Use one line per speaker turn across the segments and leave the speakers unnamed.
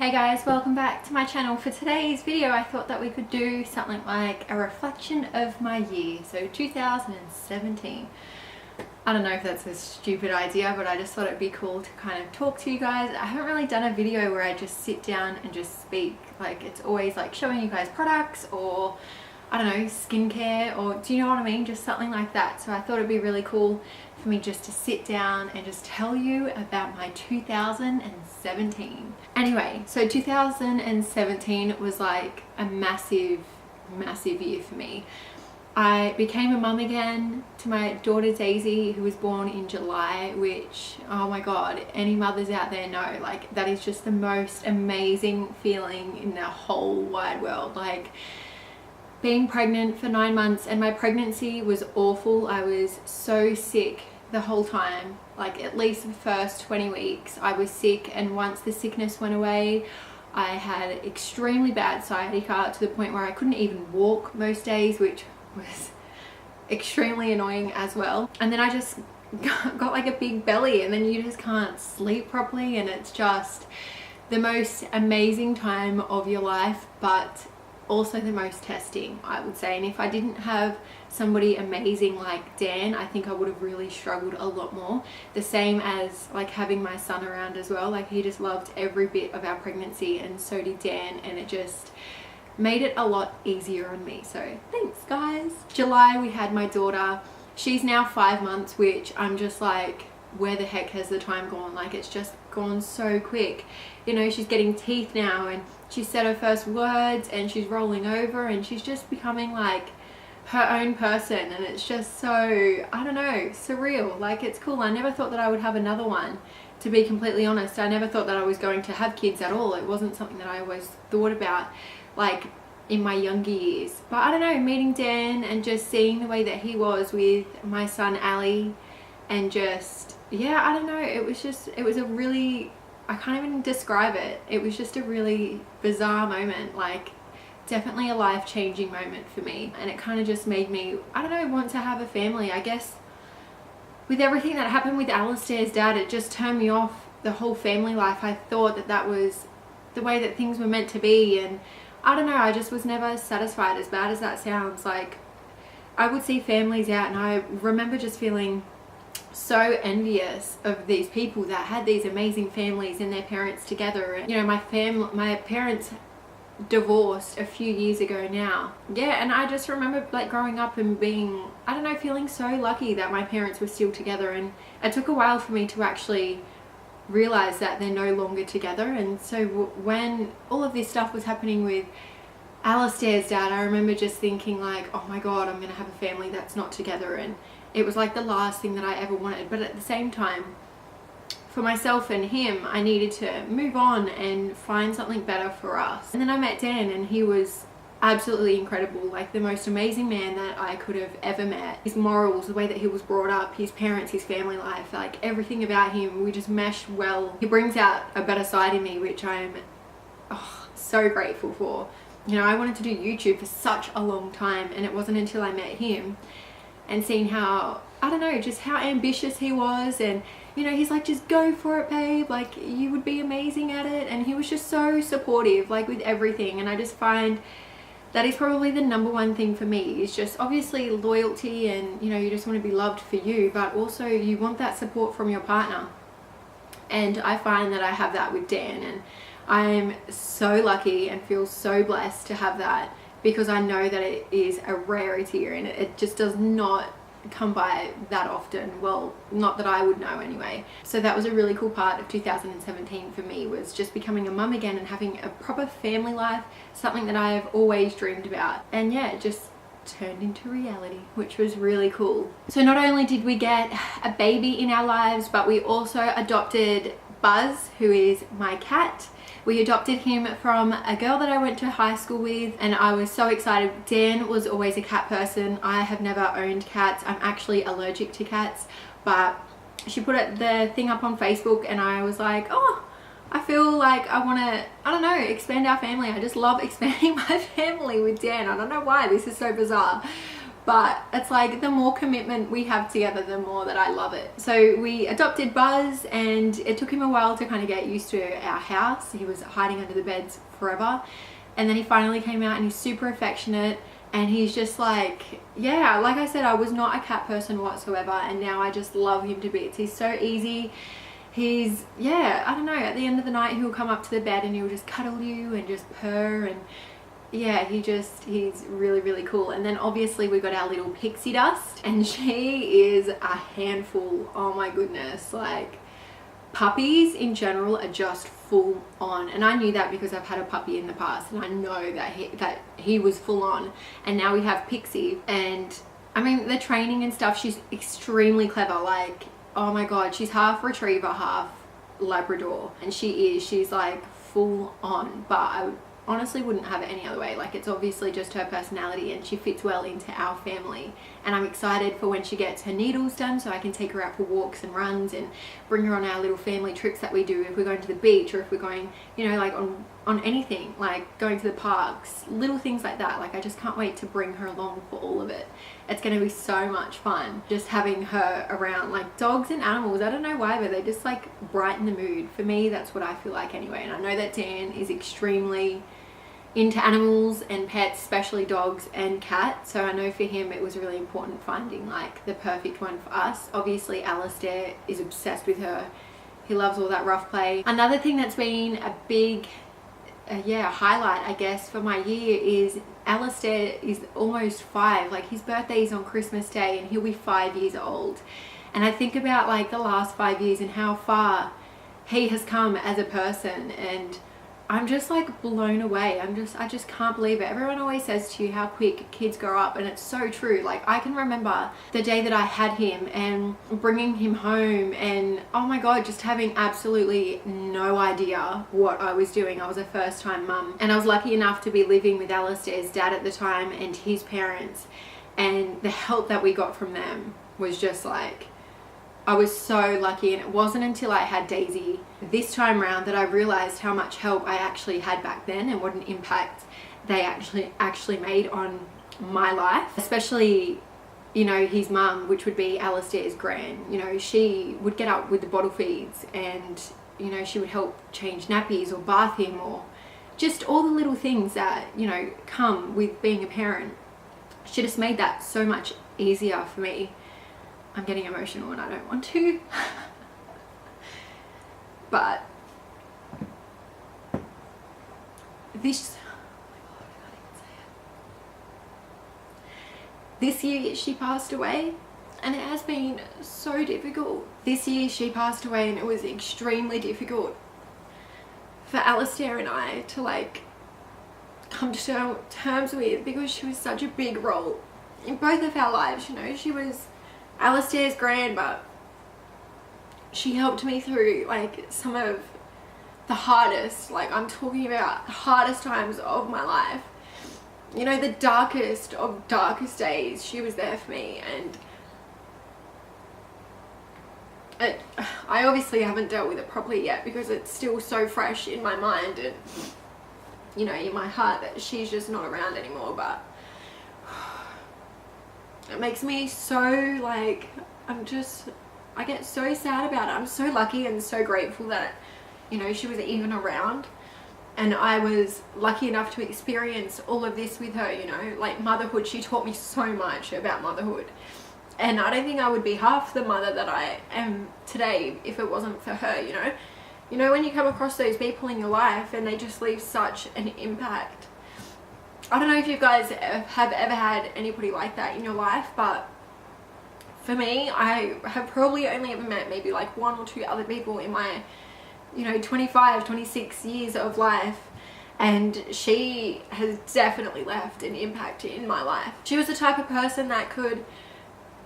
Hey guys, welcome back to my channel. For today's video I thought that we could do something like a reflection of my year, so 2017. I don't know if that's a stupid idea, but I just thought it'd be cool to kind of talk to you guys. I haven't really done a video where I just sit down and just speak. Like, it's always like showing you guys products or I don't know, skincare, or do you know what I mean? Just something like that. So I thought it'd be really cool for me just to sit down and just tell you about my 2017. Anyway, so 2017 was like a massive year for me. I became a mum again to my daughter Daisy, who was born in July, which, oh my god, any mothers out there know, like, that is just the most amazing feeling in the whole wide world. Like, being pregnant for 9 months, and my pregnancy was awful. I was so sick the whole time, like at least the first 20 weeks I was sick, and once the sickness went away I had extremely bad sciatica to the point where I couldn't even walk most days, which was extremely annoying as well. And then I just got like a big belly, and then you just can't sleep properly, and it's just the most amazing time of your life, but also the most testing, I would say. And if I didn't have somebody amazing like Dan, I think I would have really struggled a lot more. The same as like having my son around as well. Like, he just loved every bit of our pregnancy, and so did Dan, and it just made it a lot easier on me. So thanks guys. July we had my daughter. She's now 5 months, which I'm just like, where the heck has the time gone? Like, it's just gone so quick. You know, she's getting teeth now, and she said her first words, and she's rolling over, and she's just becoming like her own person, and it's just so, I don't know, surreal. Like, it's cool. I never thought that I would have another one, to be completely honest. I never thought that I was going to have kids at all. It wasn't something that I always thought about like in my younger years. But I don't know, meeting Dan and just seeing the way that he was with my son Ali, and just, yeah, I don't know, it was a really, I can't even describe it. It was just a really bizarre moment, like definitely a life-changing moment for me. And it kind of just made me, I don't know, want to have a family. I guess with everything that happened with Alistair's dad, it just turned me off the whole family life. I thought that that was the way that things were meant to be, and I don't know, I just was never satisfied, as bad as that sounds. Like, I would see families out, and I remember just feeling so envious of these people that had these amazing families and their parents together. And you know, my parents divorced a few years ago now. Yeah, and I just remember like growing up and being, I don't know, feeling so lucky that my parents were still together. And it took a while for me to actually realize that they're no longer together. And so when all of this stuff was happening with Alistair's dad, I remember just thinking like, oh my god, I'm gonna have a family that's not together. And it was like the last thing that I ever wanted. But at the same time, for myself and him, I needed to move on and find something better for us. And then I met Dan, and he was absolutely incredible, like the most amazing man that I could have ever met. His morals, the way that he was brought up, his parents, his family life, like everything about him, we just meshed well. He brings out a better side in me, which I'm so grateful for. You know, I wanted to do YouTube for such a long time, and it wasn't until I met him and seeing how, I don't know, just how ambitious he was. And you know, he's like, just go for it babe, like you would be amazing at it. And he was just so supportive, like with everything. And I just find that is probably the number one thing for me, is just obviously loyalty, and you know, you just want to be loved for you, but also you want that support from your partner. And I find that I have that with Dan, and I'm so lucky and feel so blessed to have that, because I know that it is a rarity, and it just does not come by that often. Well, not that I would know anyway. So that was a really cool part of 2017 for me, was just becoming a mum again and having a proper family life, something that I have always dreamed about. And yeah, it just turned into reality, which was really cool. So not only did we get a baby in our lives, but we also adopted Buzz, who is my cat. We adopted him from a girl that I went to high school with, and I was so excited. Dan was always a cat person. I have never owned cats. I'm actually allergic to cats, but she put the thing up on Facebook, and I was like, oh, I feel like I want to, I don't know, expand our family. I just love expanding my family with Dan. I don't know why, this is so bizarre. But it's like the more commitment we have together, the more that I love it. So we adopted Buzz, and it took him a while to kind of get used to our house. He was hiding under the beds forever, and then he finally came out, and he's super affectionate, and he's just like, yeah, like I said, I was not a cat person whatsoever, and now I just love him to bits. He's so easy. He's, yeah, I don't know, at the end of the night he'll come up to the bed and he'll just cuddle you and just purr, and yeah, he's really, really cool. And then obviously we got our little pixie dust, and she is a handful. Oh my goodness, like puppies in general are just full on, and I knew that because I've had a puppy in the past, and I know that he was full on. And now we have Pixie, and I mean the training and stuff, she's extremely clever. Like, oh my god, she's half retriever, half Labrador, and she's like full on. But I honestly wouldn't have it any other way. Like, it's obviously just her personality, and she fits well into our family. And I'm excited for when she gets her needles done, so I can take her out for walks and runs and bring her on our little family trips that we do if we're going to the beach, or if we're going, you know, like on anything, like going to the parks, little things like that. Like, I just can't wait to bring her along for all of it. It's going to be so much fun just having her around. Like, dogs and animals, I don't know why, but they just like brighten the mood. For me, that's what I feel like anyway. And I know that Dan is extremely into animals and pets, especially dogs and cats, so I know for him it was really important finding like the perfect one for us. Obviously Alistair is obsessed with her. He loves all that rough play. Another thing that's been a big highlight, I guess, for my year is Alistair is almost 5. Like, his birthday is on Christmas Day, and he'll be 5 years old. And I think about like the last 5 years and how far he has come as a person, and I'm just like blown away. I just can't believe it. Everyone always says to you how quick kids grow up, and it's so true. Like, I can remember the day that I had him and bringing him home, and oh my god, just having absolutely no idea what I was doing. I was a first time mum, and I was lucky enough to be living with Alistair's dad at the time and his parents, and the help that we got from them was just like, I was so lucky. And it wasn't until I had Daisy this time around that I realized how much help I actually had back then, and what an impact they actually made on my life. Especially, you know, his mum, which would be Alistair's gran. You know, she would get up with the bottle feeds, and you know, she would help change nappies or bath him, or just all the little things that, you know, come with being a parent. She just made that so much easier for me. I'm getting emotional and I don't want to. But this, oh my god, I can't even say it. This year she passed away, and it has been so difficult. This year she passed away, and it was extremely difficult for Alistair and I to like come to terms with, because she was such a big role in both of our lives. You know, she was Alistair's gran, but she helped me through like some of the hardest, like I'm talking about the hardest times of my life. You know, the darkest of darkest days, she was there for me. And I obviously haven't dealt with it properly yet, because it's still so fresh in my mind and, you know, in my heart, that she's just not around anymore. But it makes me so like, I get so sad about it. I'm so lucky and so grateful that, you know, she was even around, and I was lucky enough to experience all of this with her. You know, like motherhood, she taught me so much about motherhood, and I don't think I would be half the mother that I am today if it wasn't for her. You know, when you come across those people in your life and they just leave such an impact. I don't know if you guys have ever had anybody like that in your life, but for me, I have probably only ever met maybe like 1 or 2 other people in my, you know, 25, 26 years of life, and she has definitely left an impact in my life. She was the type of person that could,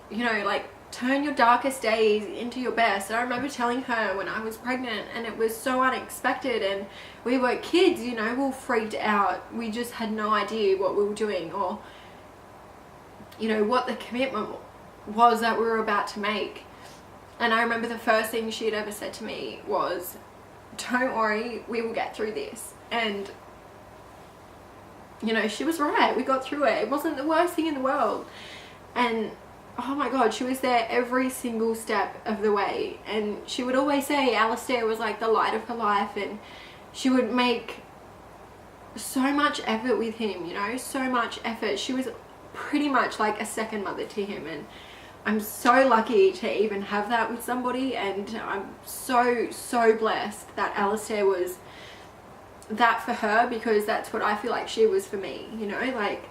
you know, like turn your darkest days into your best. And I remember telling her when I was pregnant, and it was so unexpected, and we were kids, you know, we were freaked out. We just had no idea what we were doing, or, you know, what the commitment was that we were about to make. And I remember the first thing she had ever said to me was, don't worry, we will get through this. And, you know, she was right. We got through it. It wasn't the worst thing in the world. And oh my god, she was there every single step of the way. And she would always say Alistair was like the light of her life, and she would make so much effort with him, you know, so much effort. She was pretty much like a second mother to him, and I'm so lucky to even have that with somebody. And I'm so blessed that Alistair was that for her, because that's what I feel like she was for me, you know, like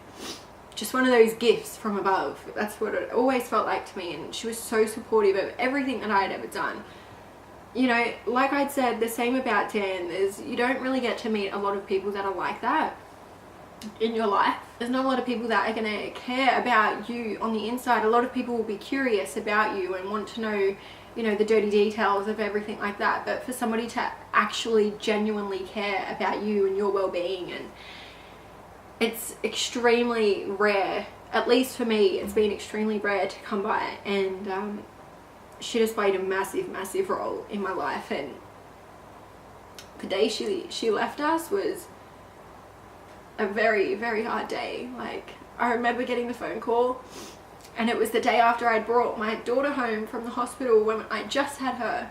just one of those gifts from above. That's what it always felt like to me. And she was so supportive of everything that I had ever done. You know, like I'd said, the same about Dan, is you don't really get to meet a lot of people that are like that in your life. There's not a lot of people that are going to care about you on the inside. A lot of people will be curious about you and want to know, you know, the dirty details of everything like that. But for somebody to actually genuinely care about you and your well-being, and it's extremely rare, at least for me, it's been extremely rare to come by. And she just played a massive role in my life. And the day she left us was a very hard day. Like, I remember getting the phone call, and it was the day after I'd brought my daughter home from the hospital when I just had her,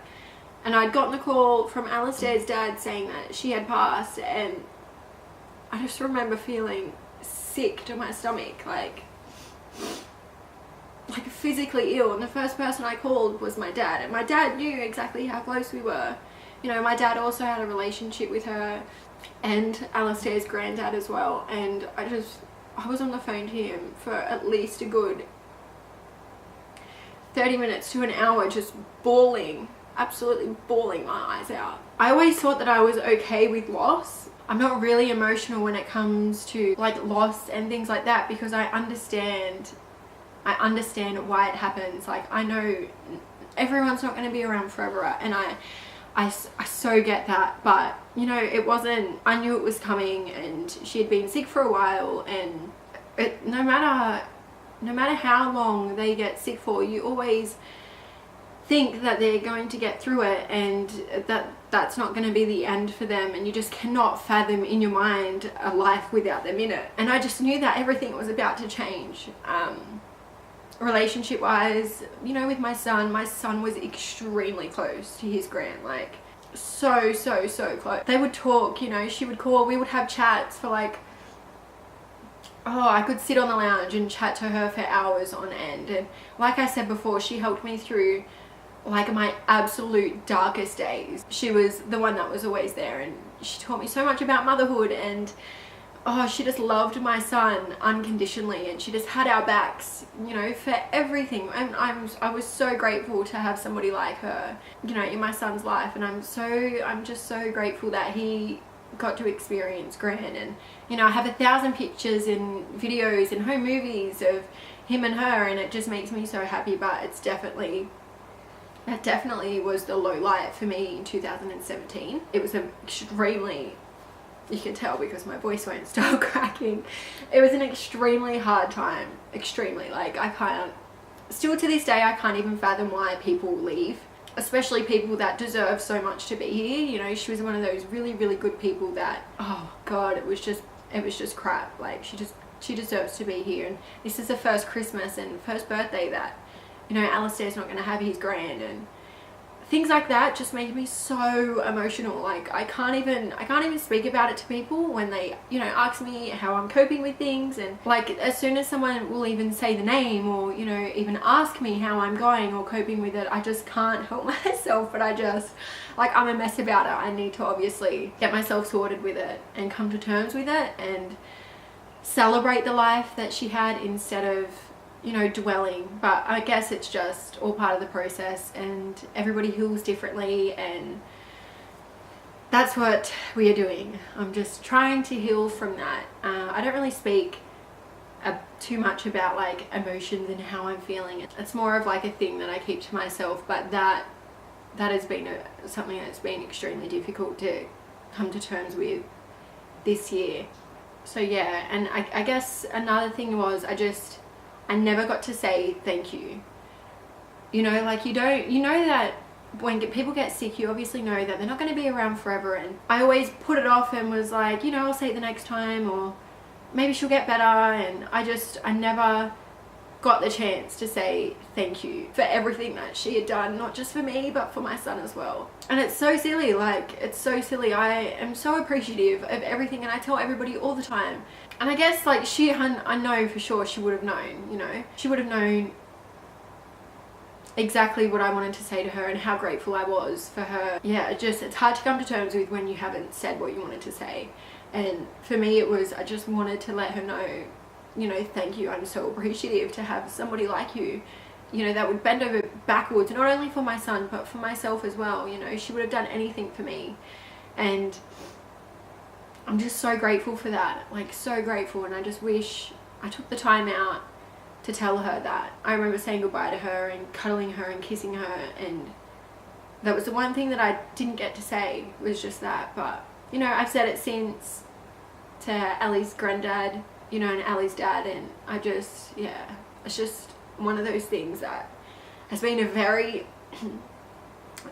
and I'd gotten a call from Alistair's dad saying that she had passed. And I just remember feeling sick to my stomach, like physically ill. And the first person I called was my dad, and my dad knew exactly how close we were. You know, my dad also had a relationship with her, and Alistair's granddad as well. And I was on the phone to him for at least a good 30 minutes to an hour, just bawling, absolutely bawling my eyes out. I always thought that I was okay with loss. I'm not really emotional when it comes to like loss and things like that, because I understand why it happens. Like, I know everyone's not going to be around forever, and I so get that. But you know, it wasn't, I knew it was coming, and she had been sick for a while, and no matter how long they get sick for, you always think that they're going to get through it, and that's not going to be the end for them. And you just cannot fathom in your mind a life without them in it. And I just knew that everything was about to change. Relationship wise, you know, with my son was extremely close to his gran, like so close. They would talk, you know, she would call, we would have chats for like, oh, I could sit on the lounge and chat to her for hours on end. And like I said before, she helped me through like my absolute darkest days. She was the one that was always there, and she taught me so much about motherhood. And oh, she just loved my son unconditionally, and she just had our backs, you know, for everything. And I was so grateful to have somebody like her, you know, in my son's life. And I'm just so grateful that he got to experience Gran. And you know, I have 1,000 pictures and videos and home movies of him and her, and it just makes me so happy. But that definitely was the low light for me in 2017. It was an extremely, you can tell because my voice won't stop cracking, it was an extremely hard time. Extremely, like, still to this day I can't even fathom why people leave, especially people that deserve so much to be here. You know, she was one of those really good people that, oh god, it was just crap. Like, she deserves to be here. And this is the first Christmas and first birthday that, you know, Alistair's not going to have his gran, and things like that just make me so emotional. Like, I can't even speak about it to people when they, you know, ask me how I'm coping with things. And like, as soon as someone will even say the name, or, you know, even ask me how I'm going or coping with it, I just can't help myself. But I'm a mess about it. I need to obviously get myself sorted with it and come to terms with it and celebrate the life that she had, instead of, you know, dwelling. But I guess it's just all part of the process, and everybody heals differently, and that's what we are doing. I'm just trying to heal from that. I don't really speak too much about like emotions and how I'm feeling. It's more of like a thing that I keep to myself, but that has been something that's been extremely difficult to come to terms with this year. So yeah, and I guess another thing was I never got to say thank you. You know, like, you know that when people get sick, you obviously know that they're not going to be around forever. And I always put it off and was like, you know, I'll say it the next time, or maybe she'll get better. And I never got the chance to say thank you for everything that she had done, not just for me but for my son as well. And it's so silly, like it's so silly. I am so appreciative of everything, and I tell everybody all the time. And I guess like I know for sure she would have known, you know, she would have known exactly what I wanted to say to her and how grateful I was for her. Yeah, it's hard to come to terms with when you haven't said what you wanted to say. And for me it was, I just wanted to let her know, you know, thank you, I'm so appreciative to have somebody like you, you know, that would bend over backwards, not only for my son but for myself as well. You know, she would have done anything for me, and I'm just so grateful for that, like so grateful. And I just wish I took the time out to tell her that. I remember saying goodbye to her and cuddling her and kissing her, and that was the one thing that I didn't get to say, was just that. But you know, I've said it since to Ellie's granddad, you know, and Ellie's dad, and I just, yeah, it's just one of those things that has been a very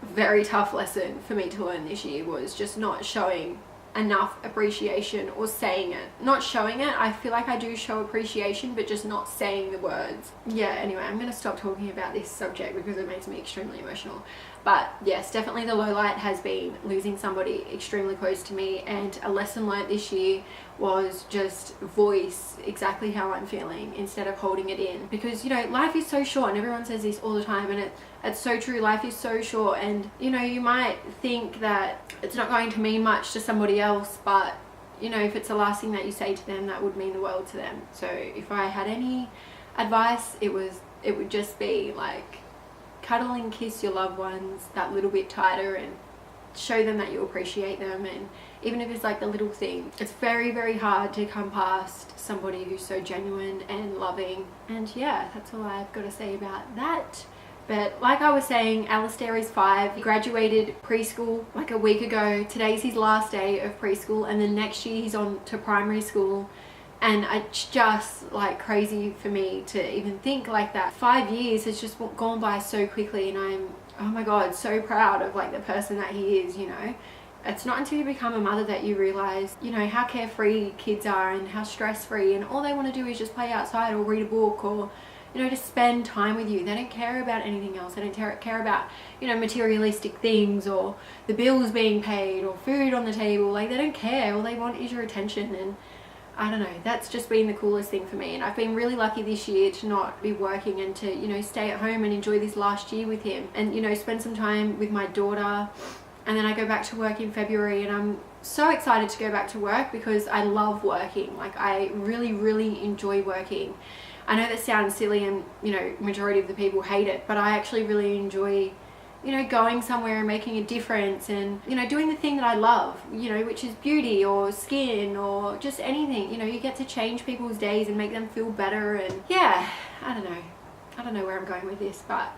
very tough lesson for me to learn this year, was just not showing enough appreciation or saying it. Not showing it, I feel like I do show appreciation, but just not saying the words. Yeah, anyway, I'm gonna stop talking about this subject because it makes me extremely emotional. But yes, definitely the low light has been losing somebody extremely close to me, and a lesson learned this year was just voice exactly how I'm feeling instead of holding it in. Because, you know, life is so short, and everyone says this all the time, and it's so true. Life is so short, and you know, you might think that it's not going to mean much to somebody else, but you know, if it's the last thing that you say to them, that would mean the world to them. So if I had any advice, it would just be like, cuddle and kiss your loved ones that little bit tighter and show them that you appreciate them. And even if it's like the little thing, it's very, very hard to come past somebody who's so genuine and loving. And yeah, that's all I've got to say about that. But like I was saying, Alistair is 5. He graduated preschool like a week ago. Today's his last day of preschool, and then next year he's on to primary school. And it's just like crazy for me to even think like that. 5 years has just gone by so quickly, and I'm, oh my god, so proud of like the person that he is, you know. It's not until you become a mother that you realize, you know, how carefree kids are and how stress-free, and all they want to do is just play outside or read a book, or you know, just spend time with you. They don't care about anything else. They don't care about, you know, materialistic things or the bills being paid or food on the table. Like, they don't care. All they want is your attention. And I don't know, that's just been the coolest thing for me. And I've been really lucky this year to not be working and to, you know, stay at home and enjoy this last year with him, and, you know, spend some time with my daughter. And then I go back to work in February, and I'm so excited to go back to work because I love working. Like, I really, really enjoy working. I know that sounds silly, and, you know, majority of the people hate it, but I actually really enjoy, you know, going somewhere and making a difference, and, you know, doing the thing that I love, you know, which is beauty or skin or just anything. You know, you get to change people's days and make them feel better. And yeah, I don't know where I'm going with this, but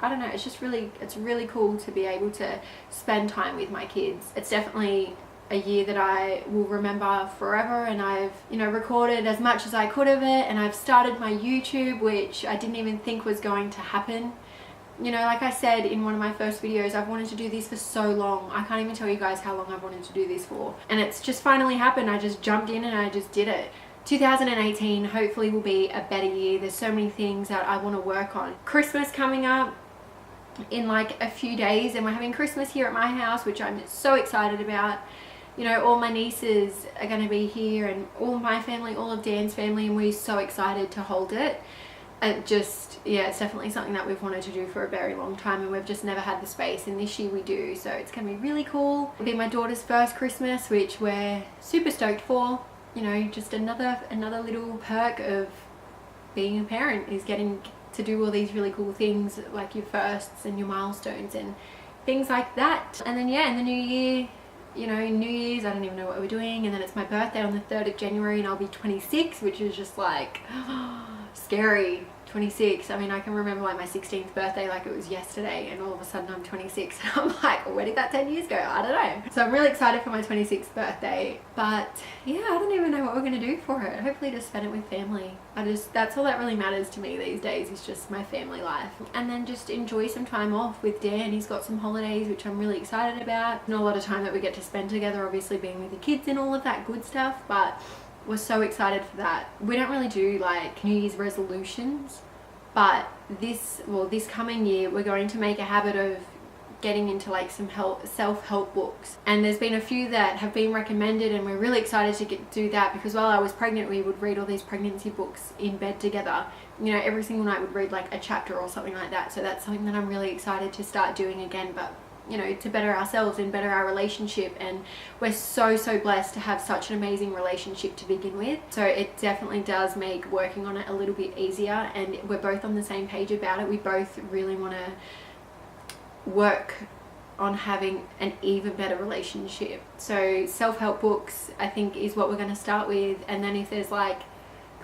I don't know, it's just really, it's really cool to be able to spend time with my kids. It's definitely a year that I will remember forever, and I've, you know, recorded as much as I could of it, and I've started my YouTube, which I didn't even think was going to happen. You know, like I said in one of my first videos, I've wanted to do this for so long. I can't even tell you guys how long I've wanted to do this for, and it's just finally happened. I just jumped in and I just did it. 2018 hopefully will be a better year. There's so many things that I want to work on. Christmas coming up in like a few days, and we're having Christmas here at my house, which I'm so excited about. You know, all my nieces are going to be here, and all my family, all of Dan's family, and we're so excited to hold it. It just, yeah, it's definitely something that we've wanted to do for a very long time, and we've just never had the space, and this year we do, so it's going to be really cool. It'll be my daughter's first Christmas, which we're super stoked for. You know, just another little perk of being a parent is getting to do all these really cool things, like your firsts and your milestones and things like that. And then yeah, in the new year, you know, New Year's, I don't even know what we're doing, and then it's my birthday on the 3rd of January, and I'll be 26, which is just like scary. 26. I mean, I can remember like my 16th birthday like it was yesterday, and all of a sudden I'm 26, and I'm like, where did that 10 years go? I don't know. So I'm really excited for my 26th birthday, but yeah, I don't even know what we're gonna do for it. Hopefully just spend it with family. That's all that really matters to me these days, is just my family life, and then just enjoy some time off with Dan. He's got some holidays, which I'm really excited about. Not a lot of time that we get to spend together, obviously being with the kids and all of that good stuff, but was so excited for that. We don't really do like New Year's resolutions, but this coming year we're going to make a habit of getting into like some self-help books, and there's been a few that have been recommended, and we're really excited to do that, because while I was pregnant we would read all these pregnancy books in bed together. You know, every single night we'd read like a chapter or something like that. So that's something that I'm really excited to start doing again, but you know, to better ourselves and better our relationship. And we're so blessed to have such an amazing relationship to begin with, so it definitely does make working on it a little bit easier, and we're both on the same page about it. We both really want to work on having an even better relationship. So self-help books I think is what we're going to start with, and then if there's like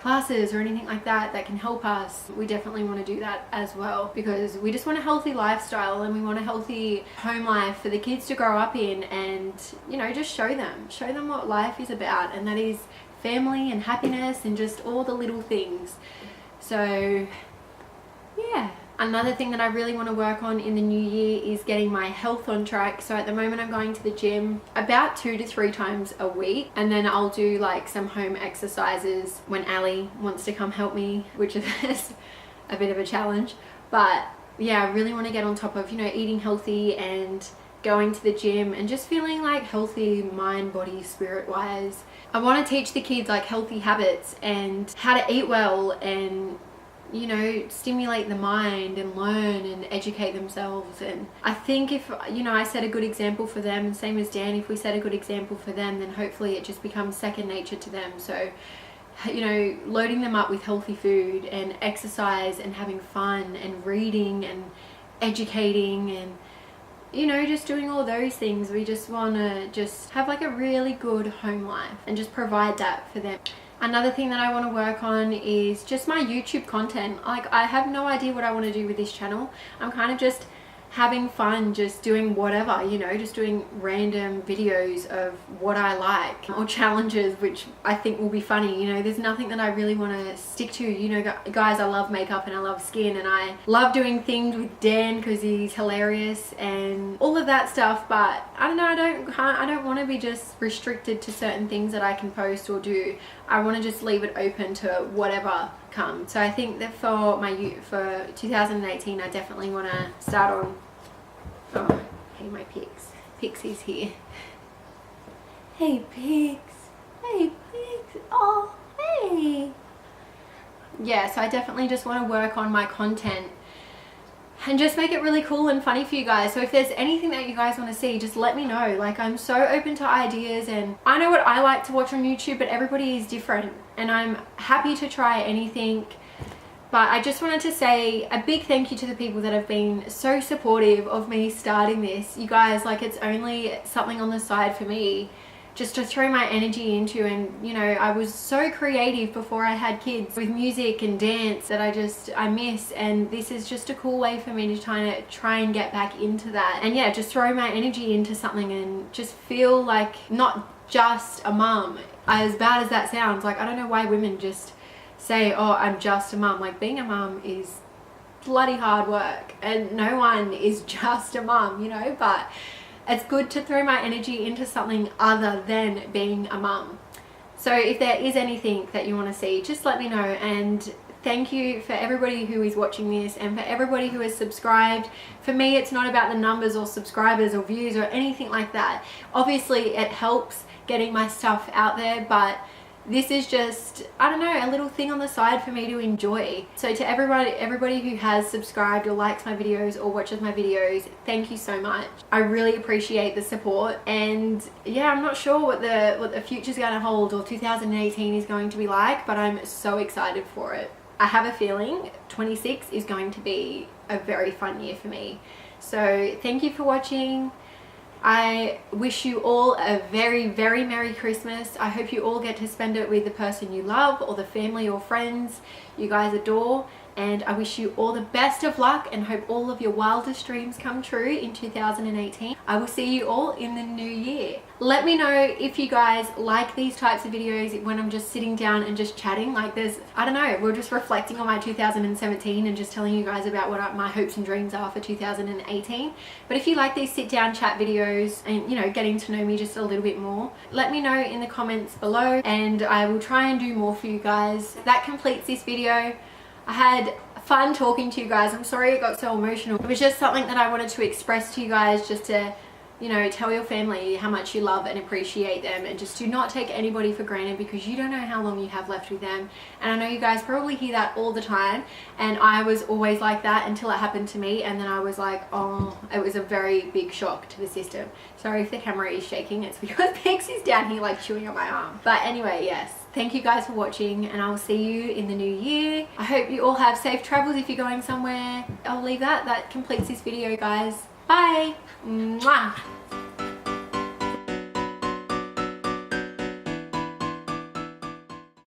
classes or anything like that that can help us, we definitely want to do that as well, because we just want a healthy lifestyle and we want a healthy home life for the kids to grow up in, and you know, just show them what life is about, and that is family and happiness and just all the little things. So yeah. Another thing that I really want to work on in the new year is getting my health on track. So at the moment I'm going to the gym about 2 to 3 times a week, and then I'll do like some home exercises when Ali wants to come help me, which is a bit of a challenge. But yeah, I really want to get on top of, you know, eating healthy and going to the gym and just feeling like healthy mind, body, spirit wise. I want to teach the kids like healthy habits and how to eat well, and you know, stimulate the mind and learn and educate themselves. And I think if, you know, I set a good example for them, and same as Dan, if we set a good example for them, then hopefully it just becomes second nature to them. So, you know, loading them up with healthy food and exercise and having fun and reading and educating and, you know, just doing all those things. We just want to just have like a really good home life and just provide that for them. Another thing that I want to work on is just my YouTube content. Like, I have no idea what I want to do with this channel. I'm kind of just having fun, just doing whatever, you know, just doing random videos of what I like, or challenges which I think will be funny. You know, there's nothing that I really want to stick to. You know, guys, I love makeup and I love skin, and I love doing things with Dan because he's hilarious and all of that stuff. But I don't know, I don't want to be just restricted to certain things that I can post or do. I want to just leave it open to whatever comes. So I think that for 2018 I definitely want to start on, oh, hey my pigs, Pixie's here. Hey pigs, hey pigs, oh hey. Yeah, so I definitely just want to work on my content and just make it really cool and funny for you guys. So if there's anything that you guys want to see, just let me know. Like, I'm so open to ideas, and I know what I like to watch on YouTube, but everybody is different, and I'm happy to try anything. But I just wanted to say a big thank you to the people that have been so supportive of me starting this. You guys, like, it's only something on the side for me just to throw my energy into, and you know, I was so creative before I had kids with music and dance that I miss, and this is just a cool way for me to try and get back into that, and yeah, just throw my energy into something and just feel like not just a mum. As bad as that sounds, like, I don't know why women just say, oh, I'm just a mum. Like, being a mum is bloody hard work, and no one is just a mum, you know, but it's good to throw my energy into something other than being a mum. So if there is anything that you want to see, just let me know. And thank you for everybody who is watching this, and for everybody who has subscribed. For me, it's not about the numbers or subscribers or views or anything like that. Obviously it helps getting my stuff out there, but this is just, I don't know, a little thing on the side for me to enjoy. So to everybody who has subscribed or likes my videos or watches my videos, thank you so much. I really appreciate the support, and yeah, I'm not sure what the future's going to hold or 2018 is going to be like, but I'm so excited for it. I have a feeling 26 is going to be a very fun year for me. So thank you for watching. I wish you all a very, very Merry Christmas. I hope you all get to spend it with the person you love or the family or friends you guys adore. and I wish you all the best of luck and hope all of your wildest dreams come true in 2018. I will see you all in the new year. Let me know if you guys like these types of videos when I'm just sitting down and just chatting like this. I don't know, we're just reflecting on my 2017 and just telling you guys about what my hopes and dreams are for 2018. But if you like these sit down chat videos and, you know, getting to know me just a little bit more, let me know in the comments below and I will try and do more for you guys. That completes this video. I had fun talking to you guys. I'm sorry it got so emotional. It was just something that I wanted to express to you guys, just to, you know, tell your family how much you love and appreciate them, and just do not take anybody for granted because you don't know how long you have left with them. And I know you guys probably hear that all the time, and I was always like that until it happened to me, and then I was like, oh, it was a very big shock to the system. Sorry if the camera is shaking, it's because Pix is down here like chewing on my arm. But anyway, yes, thank you guys for watching, and I will see you in the new year. I hope you all have safe travels if you're going somewhere. I'll leave that. That completes this video, guys. Bye. Mwah.